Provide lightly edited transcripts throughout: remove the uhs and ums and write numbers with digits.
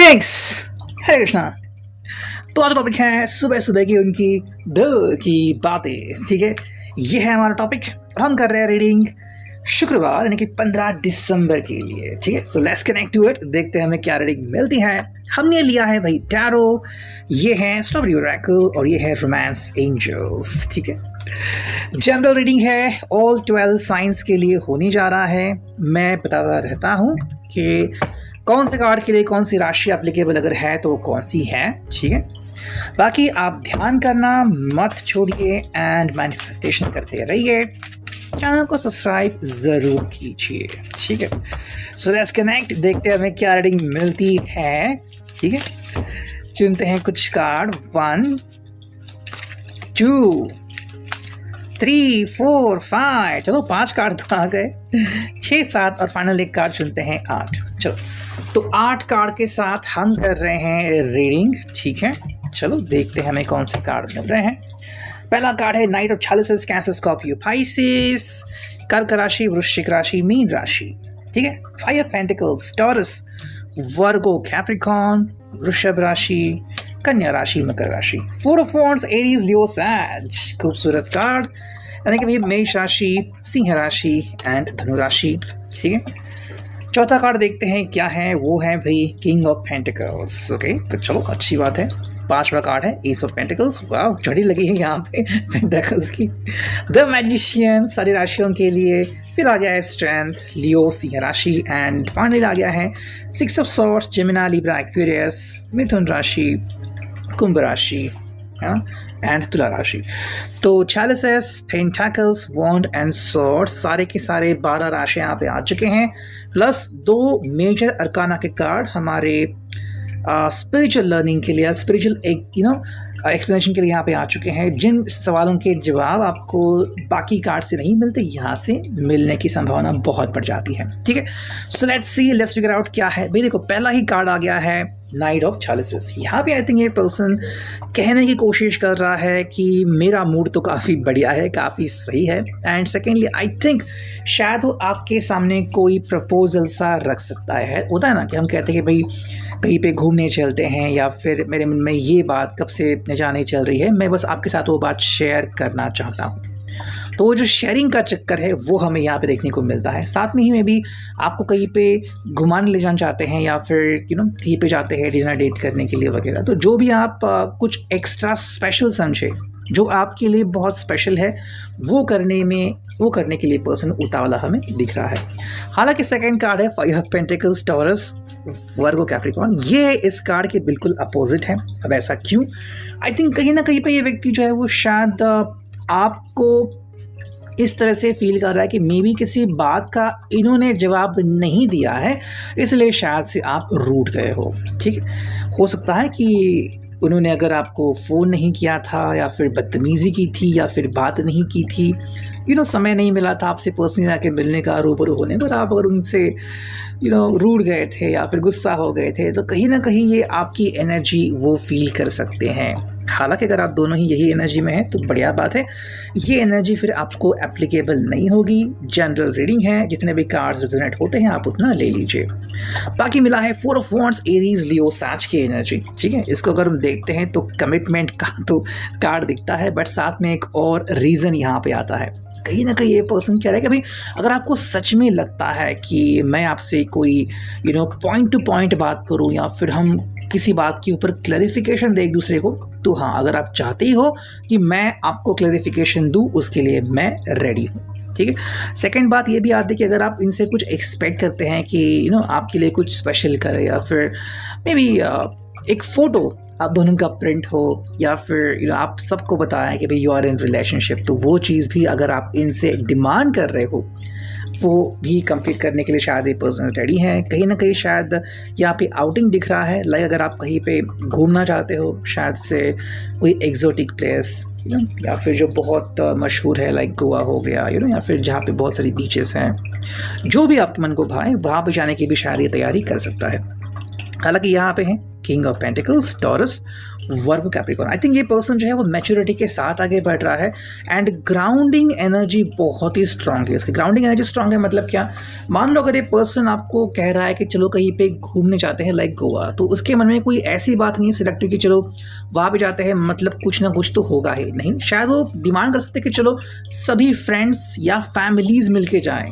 Greetings, हरे कृष्णा। तो आज topic है सुबह सुबह की उनकी दिल की बातें। ठीक है, ये है हमारा टॉपिक और हम कर रहे हैं रीडिंग शुक्रवार यानी कि 15 दिसंबर के लिए। ठीक है, so let's connect to it, देखते हैं हमें क्या रीडिंग मिलती है। हमने लिया है भाई टैरो, ये है स्ट्रॉबेरी ओरेकल और ये है रोमांस एंजल्स। ठीक है, जनरल रीडिंग है, ऑल 12 साइंस के लिए होने जा रहा है। मैं बताता रहता हूँ कि कौन से कार्ड के लिए कौन सी राशि एप्लीकेबल अगर है तो वो कौन सी है। ठीक है, बाकी आप ध्यान करना मत छोड़िए एंड मैनिफेस्टेशन करते रहिए। चैनल को सब्सक्राइब जरूर कीजिए। ठीक है, सो लेट्स कनेक्ट, देखते हैं हमें क्या रीडिंग मिलती है। ठीक है, चुनते हैं कुछ कार्ड। 1 2 3 4 5, चलो 5 कार्ड तो आ गए। 6 7 और फाइनल एक कार्ड चुनते हैं 8। चलो, तो 8 कार्ड के साथ हम कर रहे हैं रीडिंग। ठीक है, चलो देखते हैं हमें कौन से कार्ड मिल रहे हैं। पहला कार्ड है knight of chalices, cancer, Scorpio, Pisces, कर्क राशि, वृश्चिक राशि, मीन राशि। ठीक है, 5 of pentacles, Taurus, Virgo, Capricorn, वृषभ राशि, कन्या राशि, मकर राशि। 4 ऑफ वॉन्ड्स, एरीज, लियो, सैज। खूबसूरत कार्ड, यानी कि भाई मेष राशि, सिंह राशि एंड धनु राशि। ठीक है, चौथा कार्ड देखते हैं क्या है, वो है भाई किंग ऑफ पेंटिकल्स। ओके, तो चलो अच्छी बात है। 5वां कार्ड है एस ऑफ पेंटिकल्स। वाह, झड़ी लगी है यहाँ पे पेंटिकल्स की। द मैजिशियन, सारी राशियों के लिए। फिर आ गया है स्ट्रेंथ, लियो, सिंह राशि एंड फाइनली आ गया है 6 of swords, Gemini, Libra, Aquarius, मिथुन राशि, कुंभ राशि एंड तुला राशि। तो chalices, pentacles, wand and sword, सारे के सारे 12 राशि यहाँ पे आ चुके हैं, प्लस 2 मेजर अरकाना के कार्ड हमारे स्पिरिचुअल लर्निंग के लिए, स्पिरिचुअल एक्सप्लेनेशन के लिए यहाँ पे आ चुके हैं। जिन सवालों के जवाब आपको बाकी कार्ड से नहीं मिलते, यहाँ से मिलने की संभावना बहुत बढ़ जाती है। ठीक है, so let's see, let's figure out क्या है। भाई देखो, पहला ही कार्ड आ गया है नाइट ऑफ चैलिसेस। यहाँ पे आई थिंक ये पर्सन कहने की कोशिश कर रहा है कि मेरा मूड तो काफ़ी बढ़िया है, काफ़ी सही है। एंड सेकेंडली आई थिंक शायद वो आपके सामने कोई प्रपोजल सा रख सकता है। होता है ना कि हम कहते हैं कि भाई कहीं पे घूमने चलते हैं, या फिर मेरे मन में ये बात कब से न जाने चल रही है, मैं बस आपके साथ वो बात शेयर करना चाहता हूँ। तो वो जो शेयरिंग का चक्कर है वो हमें यहाँ पे देखने को मिलता है। साथ में ही में भी आपको कहीं पे घुमाने ले जाना चाहते हैं, या फिर कहीं पे जाते हैं डिनर डेट करने के लिए वगैरह। तो जो भी आप कुछ एक्स्ट्रा स्पेशल समझे, जो आपके लिए बहुत स्पेशल है, वो करने के लिए पर्सन उतावला हमें दिख रहा है। हालांकि सेकंड कार्ड है 5 of pentacles, Taurus, Virgo, Capricorn, ये इस कार्ड के बिल्कुल अपोजिट है। अब ऐसा क्यों? आई थिंक कहीं ना कहीं पे ये व्यक्ति जो है वो शायद आपको इस तरह से फील कर रहा है कि मे बी किसी बात का इन्होंने जवाब नहीं दिया है, इसलिए शायद से आप रूठ गए हो। ठीक है, हो सकता है कि उन्होंने अगर आपको फ़ोन नहीं किया था, या फिर बदतमीज़ी की थी, या फिर बात नहीं की थी, समय नहीं मिला था आपसे पर्सनली आके मिलने का, रूबरू होने पर आप अगर उनसे रूठ गए थे या फिर गुस्सा हो गए थे, तो कहीं ना कहीं ये आपकी एनर्जी वो फील कर सकते हैं। हालांकि अगर आप दोनों ही यही एनर्जी में हैं तो बढ़िया बात है, ये एनर्जी फिर आपको एप्लीकेबल नहीं होगी। जनरल रीडिंग है, जितने भी कार्ड्स रेजोनेट होते हैं आप उतना ले लीजिए। बाकी मिला है 4 ऑफ वॉन्ड्स, एरीज, लियो, सैज की एनर्जी। ठीक है, इसको अगर हम देखते हैं तो कमिटमेंट का तो कार्ड दिखता है, बट साथ में एक और रीज़न यहाँ पे आता है। कहीं ना कहीं ये पर्सन कह रहा है कि भाई अगर आपको सच में लगता है कि मैं आपसे कोई पॉइंट टू पॉइंट बात करूं, या फिर हम किसी बात के ऊपर क्लैरिफिकेशन दें एक दूसरे को, तो हाँ, अगर आप चाहते ही हो कि मैं आपको क्लैरिफिकेशन दूं, उसके लिए मैं रेडी हूँ। ठीक है, सेकंड बात ये भी आती है कि अगर आप इनसे कुछ एक्सपेक्ट करते हैं कि आपके लिए कुछ स्पेशल करे, या फिर मे बी एक फ़ोटो आप दोनों का प्रिंट हो, या फिर आप सबको बताएं कि भाई यू आर इन रिलेशनशिप, तो वो चीज़ भी अगर आप इनसे डिमांड कर रहे हो, वो भी कंप्लीट करने के लिए शायद ये पर्सन रेडी है। कहीं ना कहीं शायद यहाँ पे आउटिंग दिख रहा है, लाइक अगर आप कहीं पे घूमना चाहते हो, शायद से कोई एग्जोटिक प्लेस, या फिर जो बहुत मशहूर है लाइक गोवा हो गया, या फिर जहाँ पे बहुत सारी बीचेस हैं, जो भी आपके मन को भाए वहाँ पे जाने की भी शायद ये तैयारी कर सकता है। हालांकि यहाँ पे हैं king of pentacles, taurus, verb Capricorn. I think ये पर्सन जो है वो मैच्योरिटी के साथ आगे बढ़ रहा है एंड ग्राउंडिंग एनर्जी बहुत ही स्ट्रांग है। इसकी ग्राउंडिंग एनर्जी स्ट्रांग है मतलब क्या, मान लो अगर ये पर्सन आपको कह रहा है कि चलो कहीं पे घूमने जाते हैं लाइक गोवा, तो उसके मन में कोई ऐसी बात नहीं है सिलेक्टिव कि चलो वहाँ पे जाते हैं मतलब कुछ ना कुछ तो होगा ही नहीं। शायद वो डिमांड कर सकते कि चलो सभी फ्रेंड्स या फैमिलीज मिलके जाएं।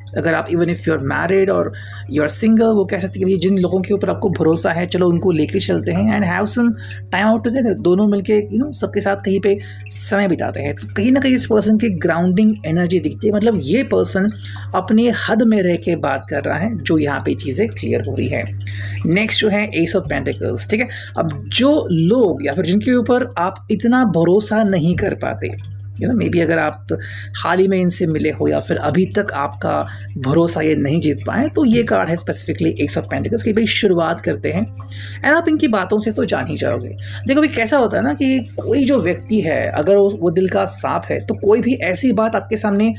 अगर आप even if you are married और यू आर सिंगल, वो कह सकते हैं कि जिन लोगों के ऊपर आपको भरोसा है चलो उनको लेके चलते हैं and have some time out together, दोनों मिलके सबके साथ कहीं पे समय बिताते हैं। तो कहीं ना कहीं इस पर्सन की ग्राउंडिंग एनर्जी दिखती है, मतलब ये पर्सन अपनी हद में रह के बात कर रहा है, जो यहाँ पे चीज़ें क्लियर हो रही है। नेक्स्ट जो है एस ऑफ पेंटिकल्स, ठीक है। अब जो लोग या फिर जिनके ऊपर आप इतना भरोसा नहीं कर पाते, मे बी अगर आप हाल ही में इनसे मिले हो या फिर अभी तक आपका भरोसा ये नहीं जीत पाए, तो ये कार्ड है स्पेसिफिकली एस ऑफ पेंटिकल्स की भाई शुरुआत करते हैं एंड आप इनकी बातों से तो जान ही जाओगे। देखो भाई कैसा होता है ना कि कोई जो व्यक्ति है अगर वो दिल का साफ है तो कोई भी ऐसी बात आपके सामने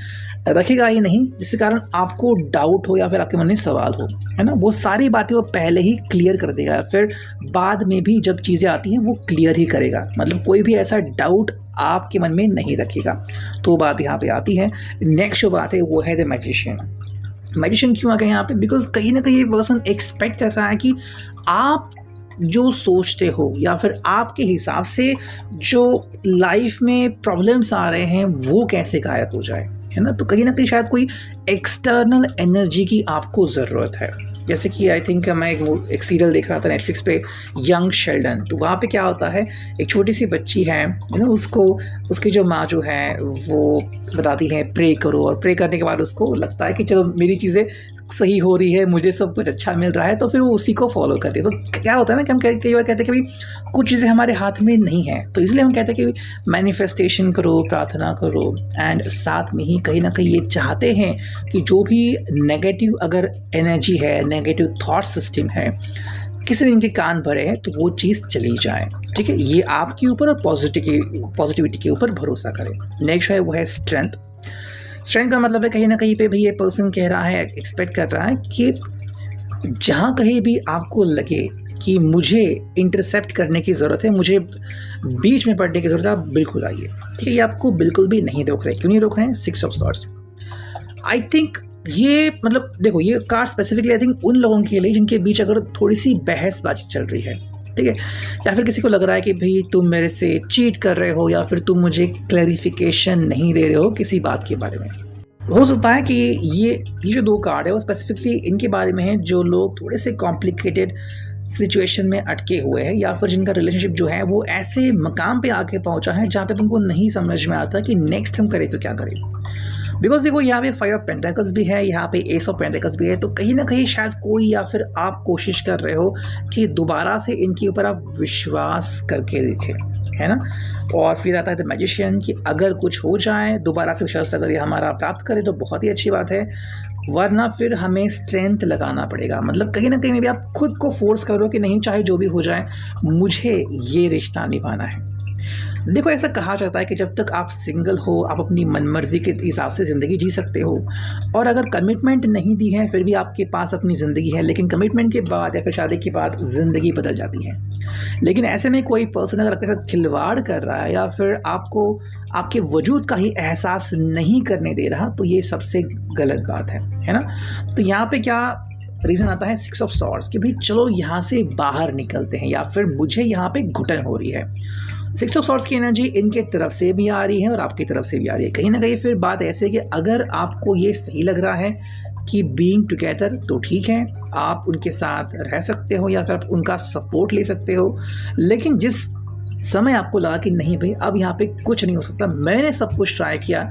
रखेगा ही नहीं जिसके कारण आपको डाउट हो या फिर आपके मन में सवाल हो, है ना। वो सारी बातें वो पहले ही क्लियर कर देगा, फिर बाद में भी जब चीज़ें आती हैं वो क्लियर ही करेगा, मतलब कोई भी ऐसा डाउट आपके मन में नहीं रखेगा। तो बात यहाँ पे आती है। नेक्स्ट जो बात है वो है द मैजिशियन। मैजिशियन क्यों आ गया यहाँ पे, बिकॉज कहीं ना कहीं ये पर्सन एक्सपेक्ट कर रहा है कि आप जो सोचते हो या फिर आपके हिसाब से जो लाइफ में प्रॉब्लम्स आ रहे हैं वो कैसे गायब हो जाए, है ना। तो कहीं ना कहीं शायद कोई एक्सटर्नल एनर्जी की आपको ज़रूरत है। जैसे कि आई थिंक मैं एक सीरियल देख रहा था नेटफ्लिक्स पे, यंग शेल्डन। तो वहाँ पे क्या होता है, एक छोटी सी बच्ची है उसको उसकी जो माँ जो है वो बताती है प्रे करो, और प्रे करने के बाद उसको लगता है कि चलो मेरी चीज़ें सही हो रही है, मुझे सब कुछ अच्छा मिल रहा है, तो फिर वो उसी को फॉलो करती है। तो क्या होता है ना कि हम कई बार कहते हैं कि भाई कुछ चीज़ें हमारे हाथ में नहीं है, तो इसलिए हम कहते हैं कि मैनिफेस्टेशन करो, प्रार्थना करो एंड साथ में ही कहीं ना कहीं ये चाहते हैं कि जो भी नेगेटिव अगर एनर्जी है, नेगेटिव थॉट सिस्टम है, किसी ने इनके कान भरे हैं तो वो चीज़ चली जाए, ठीक है। ये आपके ऊपर और पॉजिटिविटी के ऊपर भरोसा करें। नेक्स्ट है वो है स्ट्रेंथ। स्ट्रेंथ का मतलब है कहीं ना कहीं पे भी ये पर्सन कह रहा है, एक्सपेक्ट कर रहा है कि जहाँ कहीं भी आपको लगे कि मुझे इंटरसेप्ट करने की ज़रूरत है, मुझे बीच में पढ़ने की ज़रूरत है, आप बिल्कुल आइए, ठीक है। ये आपको बिल्कुल भी नहीं रोक रहे। क्यों नहीं रोक रहे हैं? 6 ऑफ सॉर्ड्स। आई थिंक ये मतलब देखो ये कार्ड स्पेसिफिकली आई थिंक उन लोगों के लिए जिनके बीच अगर थोड़ी सी बहसबाजी चल रही है, ठीक है, या फिर किसी को लग रहा है कि भाई तुम मेरे से चीट कर रहे हो या फिर तुम मुझे क्लैरिफिकेशन नहीं दे रहे हो किसी बात के बारे में। हो सकता है कि ये जो 2 कार्ड है वो स्पेसिफिकली इनके बारे में है जो लोग थोड़े से कॉम्प्लिकेटेड सिचुएशन में अटके हुए हैं या फिर जिनका रिलेशनशिप जो है वो ऐसे मकाम पे आके पहुंचा है जहाँ पे उनको नहीं समझ में आता कि नेक्स्ट हम करें तो क्या करें। बिकॉज देखो यहाँ पे 5 ऑफ पेंटिकल्स भी है, यहाँ पे एस ऑफ पेंटिकल्स भी है, तो कहीं ना कहीं शायद कोई या फिर आप कोशिश कर रहे हो कि दोबारा से इनके ऊपर आप विश्वास करके देखें, है ना। और फिर आता है द मैजिशियन कि अगर कुछ हो जाए दोबारा से विश्वास अगर ये हमारा प्राप्त करे तो बहुत ही अच्छी बात है, वरना फिर हमें स्ट्रेंथ लगाना पड़ेगा। मतलब कहीं ना कहीं में भी आप खुद को फोर्स करो कि नहीं चाहे जो भी हो जाए मुझे ये रिश्ता निभाना है। देखो ऐसा कहा जाता है कि जब तक आप सिंगल हो आप अपनी मनमर्जी के हिसाब से ज़िंदगी जी सकते हो, और अगर कमिटमेंट नहीं दी है फिर भी आपके पास अपनी ज़िंदगी है, लेकिन कमिटमेंट के बाद या फिर शादी के बाद ज़िंदगी बदल जाती है। लेकिन ऐसे में कोई पर्सन अगर आपके साथ खिलवाड़ कर रहा है या फिर आपको आपके वजूद का ही एहसास नहीं करने दे रहा, तो ये सबसे गलत बात है ना। तो यहाँ पे क्या रीज़न आता है 6 ऑफ सॉर्ड्स कि भाई चलो यहाँ से बाहर निकलते हैं या फिर मुझे यहाँ पे घुटन हो रही है। 6 ऑफ सॉर्ड्स की एनर्जी इनके तरफ से भी आ रही है और आपकी तरफ से भी आ रही है। कहीं ना कहीं फिर बात ऐसे है कि अगर आपको ये सही लग रहा है कि बीइंग टुगेदर तो ठीक है, आप उनके साथ रह सकते हो या फिर आप उनका सपोर्ट ले सकते हो, लेकिन जिस समय आपको लगा कि नहीं भाई अब यहाँ पे कुछ नहीं हो सकता, मैंने सब कुछ ट्राई किया,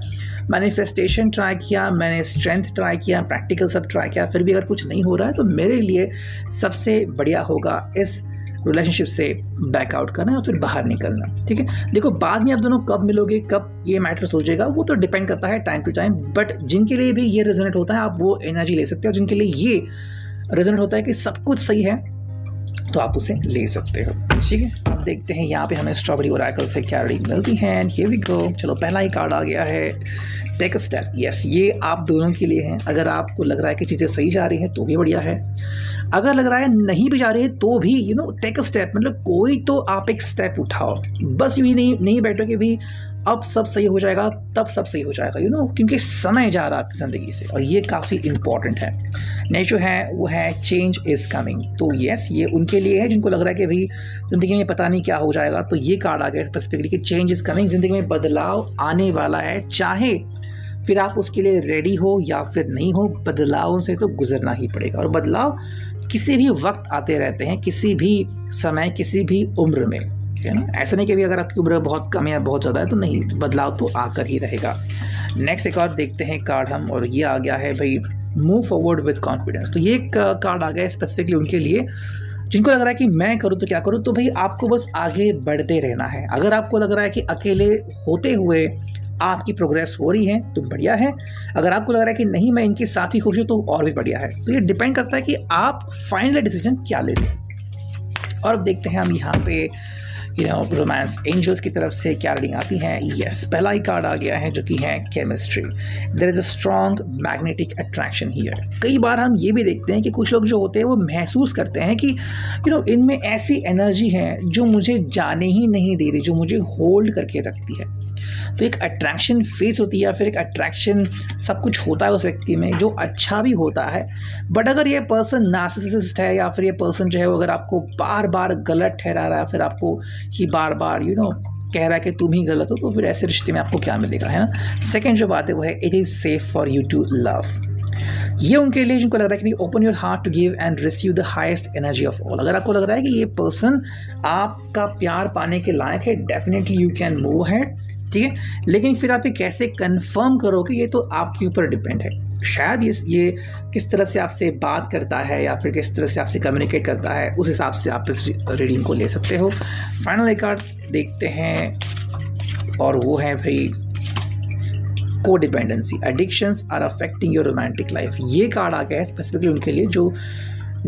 मैनिफेस्टेशन ट्राई किया, मैंने स्ट्रेंथ ट्राई किया, प्रैक्टिकल सब ट्राई किया, फिर भी अगर कुछ नहीं हो रहा है तो मेरे लिए सबसे बढ़िया होगा इस रिलेशनशिप से बैकआउट करना या फिर बाहर निकलना, ठीक है। देखो बाद में आप दोनों कब मिलोगे, कब ये मैटर सोचेगा, वो तो डिपेंड करता है टाइम टू टाइम, बट जिनके लिए भी ये रेजोनेट होता है आप वो एनर्जी ले सकते हो, जिनके लिए ये रेजोनेट होता है कि सब कुछ सही है तो आप उसे ले सकते हो, ठीक है। अब देखते हैं यहाँ पे हमें स्ट्रॉबेरी ओरेकल से क्या रीडिंग मिलती है। Here we go. चलो पहला ही कार्ड आ गया है टेक अ स्टेप, यस, ये आप दोनों के लिए हैं। अगर आपको लग रहा है कि चीज़ें सही जा रही हैं तो भी बढ़िया है, अगर लग रहा है नहीं भी जा रही है तो भी टेक अ स्टेप, मतलब कोई तो आप एक स्टेप उठाओ। बस यूँ नहीं बैठो कि भाई अब सब सही हो जाएगा, तब सब सही हो जाएगा, क्योंकि समय जा रहा है आपकी ज़िंदगी से और ये काफ़ी इंपॉर्टेंट है। नेक्स्ट जो है वो है चेंज इज़ कमिंग। तो यस, ये उनके लिए है जिनको लग रहा है कि भाई ज़िंदगी में पता नहीं क्या हो जाएगा, तो ये कार्ड आ गया स्पेसिफिकली कि चेंज इज़ कमिंग, ज़िंदगी में बदलाव आने वाला है, चाहे फिर आप उसके लिए रेडी हो या फिर नहीं हो, बदलावों से तो गुजरना ही पड़ेगा। और बदलाव किसी भी वक्त आते रहते हैं, किसी भी समय, किसी भी उम्र में, है ना। ऐसा नहीं कि भी अगर आपकी उम्र बहुत कम है या बहुत ज़्यादा है तो नहीं, बदलाव तो आकर ही रहेगा। नेक्स्ट एक और देखते हैं कार्ड हम, और ये आ गया है भाई मूव फॉरवर्ड विद कॉन्फिडेंस। तो ये एक कार्ड आ गया है स्पेसिफिकली उनके लिए जिनको लग रहा है कि मैं करूँ तो क्या करूँ। तो भाई आपको बस आगे बढ़ते रहना है। अगर आपको लग रहा है कि अकेले होते हुए आपकी प्रोग्रेस हो रही है तो बढ़िया है, अगर आपको लग रहा है कि नहीं मैं इनके साथ ही खुश हूँ तो और भी बढ़िया है। तो ये डिपेंड करता है कि आप फाइनल डिसीजन क्या लेते हैं। और अब देखते हैं हम यहाँ पे रोमांस एंजल्स की तरफ से क्या रीडिंग आती है। यस, पहला ही कार्ड आ गया है जो कि है chemistry. There is a strong magnetic attraction here. कई बार हम ये भी देखते हैं कि कुछ लोग जो होते हैं वो महसूस करते हैं कि इनमें ऐसी एनर्जी है जो मुझे जाने ही नहीं दे रही, जो मुझे होल्ड करके रखती है। तो एक अट्रैक्शन फेस होती है या फिर एक अट्रैक्शन सब कुछ होता है उस व्यक्ति में जो अच्छा भी होता है। बट अगर ये पर्सन नार्सिसिस्ट है या फिर ये पर्सन जो है वो अगर आपको बार बार गलत ठहरा रहा है, फिर आपको ही बार बार कह रहा है कि तुम ही गलत हो, तो फिर ऐसे रिश्ते में आपको क्या मिलेगा, है ना। सेकेंड जो बात है वो है it is safe for you to love. ये उनके लिए जिनको लग रहा है कि open your heart to give and receive the highest energy of all. अगर आपको लग रहा है कि ये पर्सन आपका प्यार पाने के लायक है, definitely you can move had, ठीक है। लेकिन फिर आप ये कैसे कंफर्म करोगे, ये तो आपके ऊपर डिपेंड है। शायद ये किस तरह से आपसे बात करता है या फिर किस तरह से आपसे कम्युनिकेट करता है, उस हिसाब से आप इस रीडिंग को ले सकते हो। फाइनल एक कार्ड देखते हैं और वो है भाई codependency. Addictions are affecting your romantic life. ये कार्ड आ गया है स्पेसिफिकली उनके लिए जो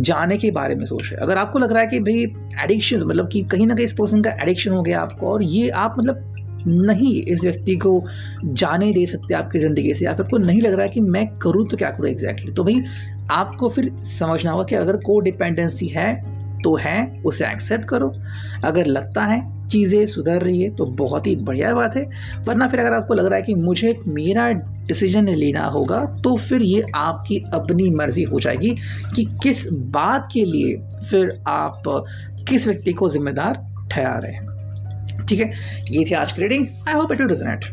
जाने के बारे में सोच रहे हैं। अगर आपको लग रहा है कि भाई एडिक्शंस मतलब कि कहीं ना कहीं इस पर्सन का एडिक्शन हो गया आपको और ये आप मतलब नहीं इस व्यक्ति को जाने दे सकते आपकी ज़िंदगी से, या फिर आपको नहीं लग रहा है कि मैं करूँ तो क्या करूँ एग्जैक्टली, तो भाई आपको फिर समझना होगा कि अगर कोडिपेंडेंसी है तो है, उसे एक्सेप्ट करो। अगर लगता है चीज़ें सुधर रही है तो बहुत ही बढ़िया बात है, वरना फिर अगर आपको लग रहा है कि मुझे मेरा डिसीजन लेना होगा तो फिर ये आपकी अपनी मर्जी हो जाएगी कि किस बात के लिए फिर आप किस व्यक्ति को जिम्मेदार ठहरा रहे हैं। ठीक है, ये थी आज की reading. I hope it will resonate.